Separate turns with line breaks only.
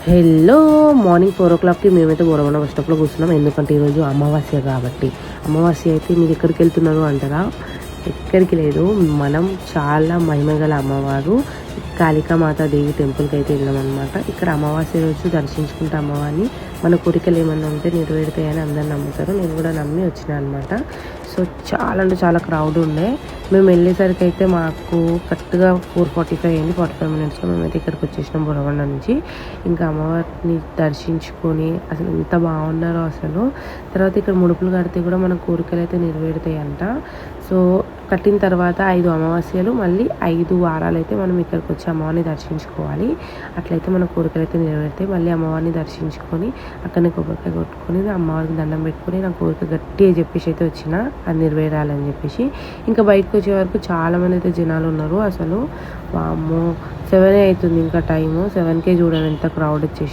Hello morning 4 o'clockకి మేమైతే Borabanda bus స్టాప్లో కూర్చున్నాం. ఎందుకంటే ఈరోజు అమావాస్య కాబట్టి. అమావాస్య అయితే మీరు ఎక్కడికి వెళ్తున్నారు అంటారా? ఎక్కడికి లేదు, మనం చాలా మహిమగల అమ్మవారు కాళికామాత దేవి టెంపుల్కి అయితే వెళ్ళాం అనమాట. ఇక్కడ అమావాస్య రోజు దర్శించుకుంటే అమ్మవారిని మన కోరికలు ఏమన్నా ఉంటే నెరవేరుతాయని అందరు నమ్ముతారు. నేను కూడా నమ్మి వచ్చిన అనమాట. సో చాలా అంటే చాలా క్రౌడ్ ఉండే. మేము వెళ్ళేసరికి అయితే మాకు కరెక్ట్గా 4:45 అయింది. 45 minutesలో మేమైతే ఇక్కడికి వచ్చేసినాం బొరబండ నుంచి. ఇంకా అమ్మవారిని దర్శించుకొని అసలు ఎంత బాగున్నారో అసలు. తర్వాత ఇక్కడ ముడుపులు కడితే కూడా మన కోరికలు అయితే నెరవేరుతాయి అంట. సో కట్టిన తర్వాత 5 అమావాస్యలు మళ్ళీ 5 వారాలు అయితే మనం ఇక్కడికి వచ్చి అమ్మవారిని దర్శించుకోవాలి. అట్లయితే మన కోరికలు అయితే నెరవేరుతాయి. మళ్ళీ అమ్మవారిని దర్శించుకొని అక్కడనే కొబ్బరికాయ కొట్టుకొని అమ్మవారికి దండం పెట్టుకొని నా కోరిక గట్టిగా చెప్పేసి అయితే వచ్చిన అది నెరవేరాలని చెప్పేసి. ఇంకా బయటకు వచ్చే వరకు చాలామంది అయితే జనాలు ఉన్నారు. అసలు వామ్మో 7 అవుతుంది ఇంకా టైము. 7కే చూడండి ఎంత క్రౌడ్ వచ్చేసి.